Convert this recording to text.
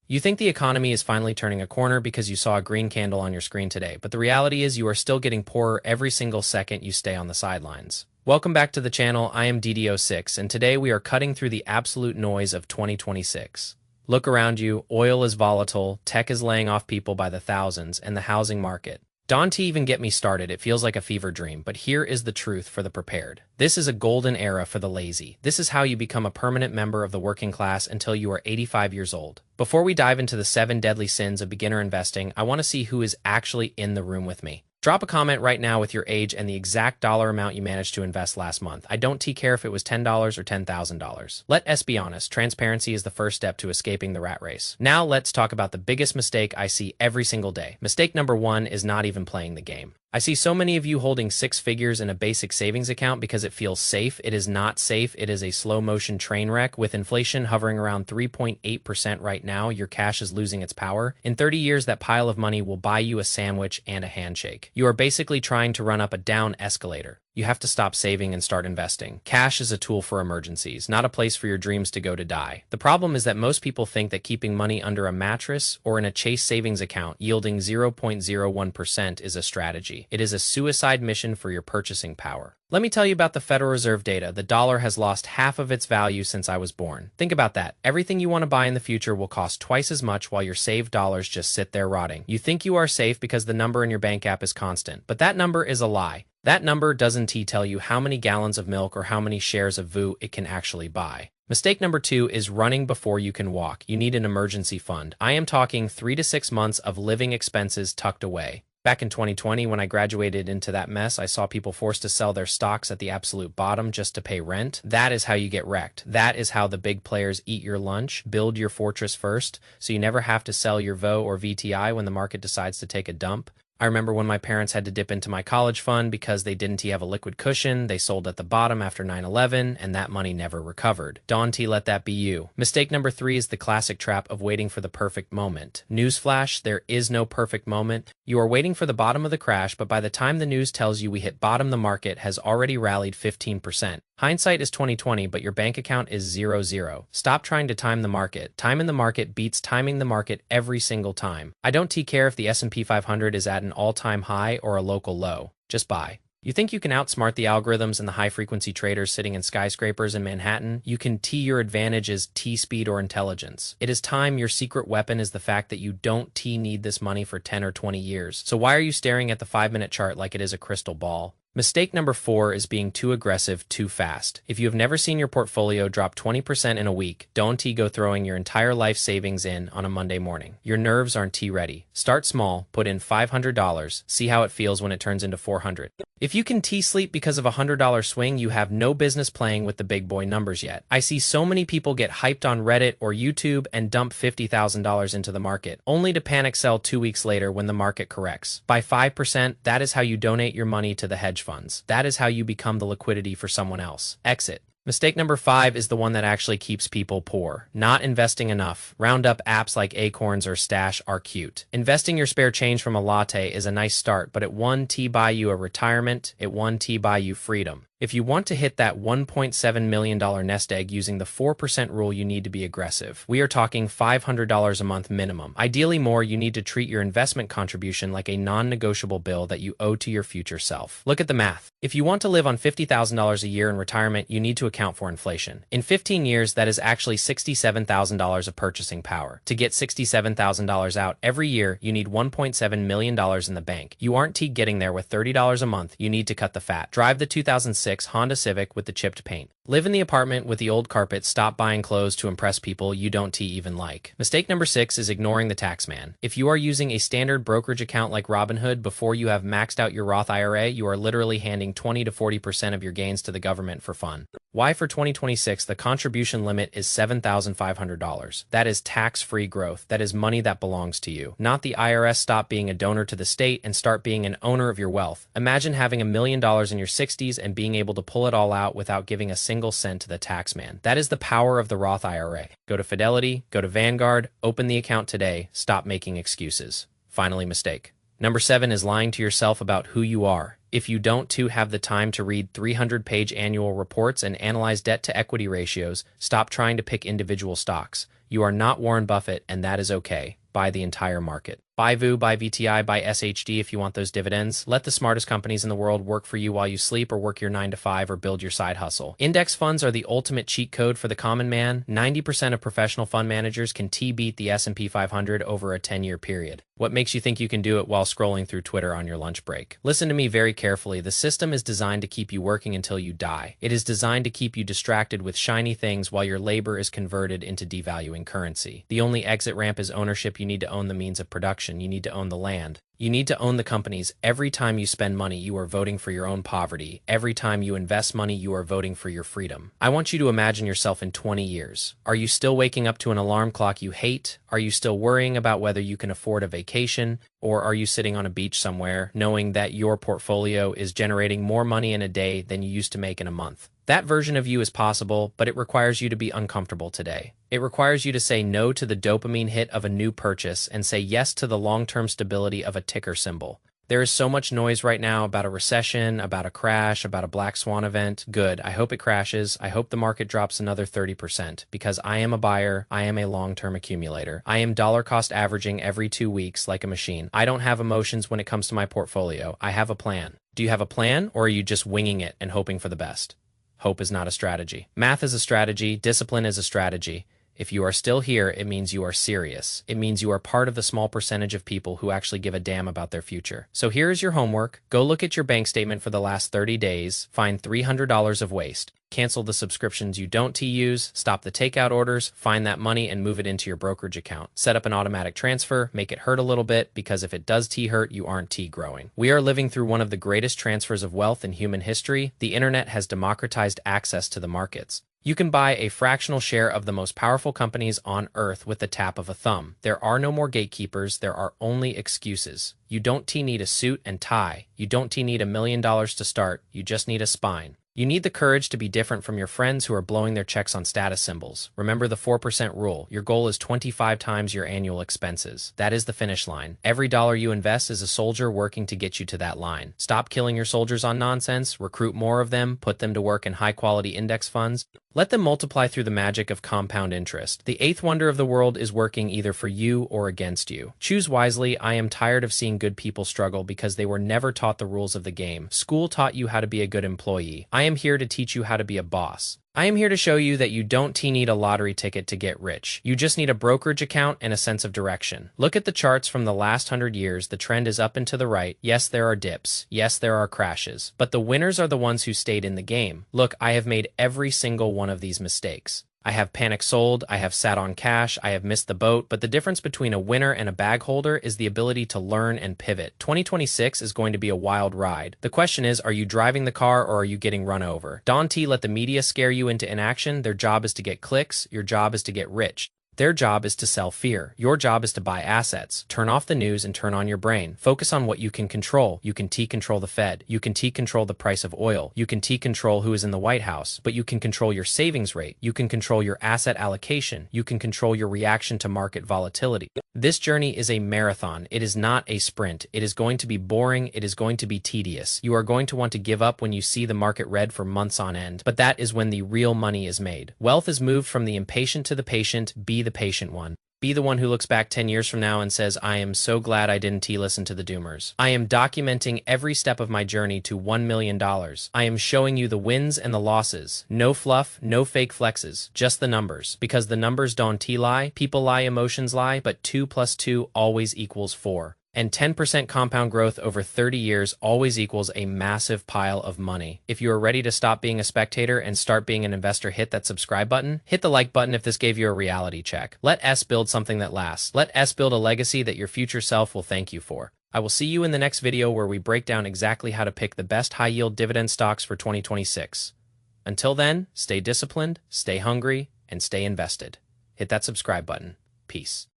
You think the economy is finally turning a corner because you saw a green candle on your screen today, but the reality is you are still getting poorer every single second you stay on the sidelines. Welcome back to the channel. I am DDO6, and today we are cutting through the absolute noise of 2026. Look around you, oil is volatile, tech is laying off people by the thousands, and the housing market. Don't even get me started, it feels like a fever dream, but here is the truth for the prepared. This is a golden era for the lazy. This is how you become a permanent member of the working class until you are 85 years old. Before we dive into the 7 deadly sins of beginner investing, I want to see who is actually in the room with me. Drop a comment right now with your age and the exact dollar amount you managed to invest last month. I don't care if it was $10 or $10,000. Let us be honest, transparency is the first step to escaping the rat race. Now let's talk about the biggest mistake I see every single day. Mistake number 1 is not even playing the game. I see so many of you holding 6 figures in a basic savings account because it feels safe. It is not safe. It is a slow-motion train wreck. With inflation hovering around 3.8% right now, your cash is losing its power. In 30 years, that pile of money will buy you a sandwich and a handshake. You are basically trying to run up a down escalator. You have to stop saving and start investing. Cash is a tool for emergencies, not a place for your dreams to go to die. The problem is that most people think that keeping money under a mattress or in a Chase savings account yielding 0.01% is a strategy. It is a suicide mission for your purchasing power. Let me tell you about the Federal Reserve data. The dollar has lost half of its value since I was born. Think about that. Everything you want to buy in the future will cost twice as much while your saved dollars just sit there rotting. You think you are safe because the number in your bank app is constant, but that number is a lie. That number doesn't tell you how many gallons of milk or how many shares of VU it can actually buy. Mistake number 2 is running before you can walk. You need an emergency fund. I am talking 3 to 6 months of living expenses tucked away. Back in 2020, when I graduated into that mess, I saw people forced to sell their stocks at the absolute bottom just to pay rent. That is how you get wrecked. That is how the big players eat your lunch. Build your fortress first, so you never have to sell your VO or VTI when the market decides to take a dump. I remember when my parents had to dip into my college fund because they didn't have a liquid cushion. They sold at the bottom after 9/11, and that money never recovered. Don't let that be you. Mistake number 3 is the classic trap of waiting for the perfect moment. Newsflash, there is no perfect moment. You are waiting for the bottom of the crash, but by the time the news tells you we hit bottom, the market has already rallied 15%. Hindsight is 20/20, but your bank account is 0/0. Stop trying to time the market. Time in the market beats timing the market every single time. I don't care if the S&P 500 is at an all-time high or a local low. Just buy. You think you can outsmart the algorithms and the high-frequency traders sitting in skyscrapers in Manhattan? You can your advantage is speed or intelligence. It is time. Your secret weapon is the fact that you don't need this money for 10 or 20 years. So why are you staring at the 5-minute chart like it is a crystal ball? Mistake number 4 is being too aggressive too fast. If you have never seen your portfolio drop 20% in a week, don't go throwing your entire life savings in on a Monday morning. Your nerves aren't ready. Start small, put in $500, see how it feels when it turns into $400. If you can sleep because of a $100 swing, you have no business playing with the big boy numbers yet. I see so many people get hyped on Reddit or YouTube and dump $50,000 into the market, only to panic sell 2 weeks later when the market corrects. By 5%, that is how you donate your money to the hedge funds. That is how you become the liquidity for someone else. Exit. Mistake number 5 is the one that actually keeps people poor. Not investing enough. Roundup apps like Acorns or Stash are cute. Investing your spare change from a latte is a nice start, but it won't buy you a retirement. It won't buy you freedom. If you want to hit that $1.7 million nest egg using the 4% rule, you need to be aggressive. We are talking $500 a month minimum. Ideally more. You need to treat your investment contribution like a non-negotiable bill that you owe to your future self. Look at the math. If you want to live on $50,000 a year in retirement, you need to account for inflation. In 15 years, that is actually $67,000 of purchasing power. To get $67,000 out every year, you need $1.7 million in the bank. You aren't getting there with $30 a month. You need to cut the fat. Drive the 2006 Honda Civic with the chipped paint. Live in the apartment with the old carpet. Stop buying clothes to impress people you don't even like. Mistake number 6 is ignoring the tax man. If you are using a standard brokerage account like Robinhood before you have maxed out your Roth IRA, you are literally handing 20 to 40% of your gains to the government for fun. Why for 2026 the contribution limit is $7,500. That is tax-free growth. That is money that belongs to you, not the IRS. Stop being a donor to the state and start being an owner of your wealth. Imagine having $1 million in your 60s and being able to pull it all out without giving a single cent to the tax man. That is the power of the Roth IRA. Go to Fidelity, go to Vanguard, open the account today. Stop making excuses. Finally, mistake number 7 is lying to yourself about who you are. If you don't have the time to read 300-page annual reports and analyze debt-to-equity ratios, stop trying to pick individual stocks. You are not Warren Buffett, and that is okay. Buy the entire market. Buy VU, buy VTI, buy SHD if you want those dividends. Let the smartest companies in the world work for you while you sleep or work your 9 to 5 or build your side hustle. Index funds are the ultimate cheat code for the common man. 90% of professional fund managers can T-beat the S&P 500 over a 10-year period. What makes you think you can do it while scrolling through Twitter on your lunch break? Listen to me very carefully. The system is designed to keep you working until you die. It is designed to keep you distracted with shiny things while your labor is converted into devaluing currency. The only exit ramp is ownership. You need to own the means of production. You need to own the land. You need to own the companies. Every time you spend money, you are voting for your own poverty. Every time you invest money, you are voting for your freedom. I want you to imagine yourself in 20 years. Are you still waking up to an alarm clock you hate? Are you still worrying about whether you can afford a vacation? Or are you sitting on a beach somewhere, knowing that your portfolio is generating more money in a day than you used to make in a month? That version of you is possible, but it requires you to be uncomfortable today. It requires you to say no to the dopamine hit of a new purchase and say yes to the long-term stability of a ticker symbol. There is so much noise right now about a recession, about a crash, about a black swan event. Good. I hope it crashes. I hope the market drops another 30% because I am a buyer. I am a long-term accumulator. I am dollar cost averaging every 2 weeks like a machine. I don't have emotions when it comes to my portfolio. I have a plan. Do you have a plan, or are you just winging it and hoping for the best? Hope is not a strategy. Math is a strategy. Discipline is a strategy. If you are still here, it means you are serious. It means you are part of the small percentage of people who actually give a damn about their future. So here is your homework. Go look at your bank statement for the last 30 days. Find $300 of waste. Cancel the subscriptions you don't use, stop the takeout orders, find that money and move it into your brokerage account. Set up an automatic transfer, make it hurt a little bit, because if it does hurt, you aren't growing. We are living through one of the greatest transfers of wealth in human history. The internet has democratized access to the markets. You can buy a fractional share of the most powerful companies on earth with the tap of a thumb. There are no more gatekeepers. There are only excuses. You don't need a suit and tie. You don't need $1 million to start. You just need a spine. You need the courage to be different from your friends who are blowing their checks on status symbols. Remember the 4% rule. Your goal is 25 times your annual expenses. That is the finish line. Every dollar you invest is a soldier working to get you to that line. Stop killing your soldiers on nonsense. Recruit more of them. Put them to work in high-quality index funds. Let them multiply through the magic of compound interest. The eighth wonder of the world is working either for you or against you. Choose wisely. I am tired of seeing good people struggle because they were never taught the rules of the game. School taught you how to be a good employee. I am here to teach you how to be a boss. I am here to show you that you don't need a lottery ticket to get rich. You just need a brokerage account and a sense of direction. Look at the charts from the last 100 years. The trend is up and to the right. Yes, there are dips. Yes, there are crashes. But the winners are the ones who stayed in the game. Look, I have made every single one of these mistakes. I have panic sold, I have sat on cash, I have missed the boat, but the difference between a winner and a bag holder is the ability to learn and pivot. 2026 is going to be a wild ride. The question is, are you driving the car or are you getting run over? Don't let the media scare you into inaction. Their job is to get clicks. Your job is to get rich. Their job is to sell fear. Your job is to buy assets. Turn off the news and turn on your brain. Focus on what you can control. You can control the Fed. You can control the price of oil. You can control who is in the White House. But you can control your savings rate. You can control your asset allocation. You can control your reaction to market volatility. This journey is a marathon. It is not a sprint. It is going to be boring. It is going to be tedious. You are going to want to give up when you see the market red for months on end. But that is when the real money is made. Wealth is moved from the impatient to the patient. Be the patient one. Be the one who looks back 10 years from now and says, I am so glad I didn't listen to the doomers. I am documenting every step of my journey to $1 million. I am showing you the wins and the losses. No fluff, no fake flexes, just the numbers. Because the numbers don't lie, people lie, emotions lie, but 2 + 2 always equals 4. And 10% compound growth over 30 years always equals a massive pile of money. If you are ready to stop being a spectator and start being an investor, hit that subscribe button. Hit the like button if this gave you a reality check. Let S build something that lasts. Let S build a legacy that your future self will thank you for. I will see you in the next video where we break down exactly how to pick the best high-yield dividend stocks for 2026. Until then, stay disciplined, stay hungry, and stay invested. Hit that subscribe button. Peace.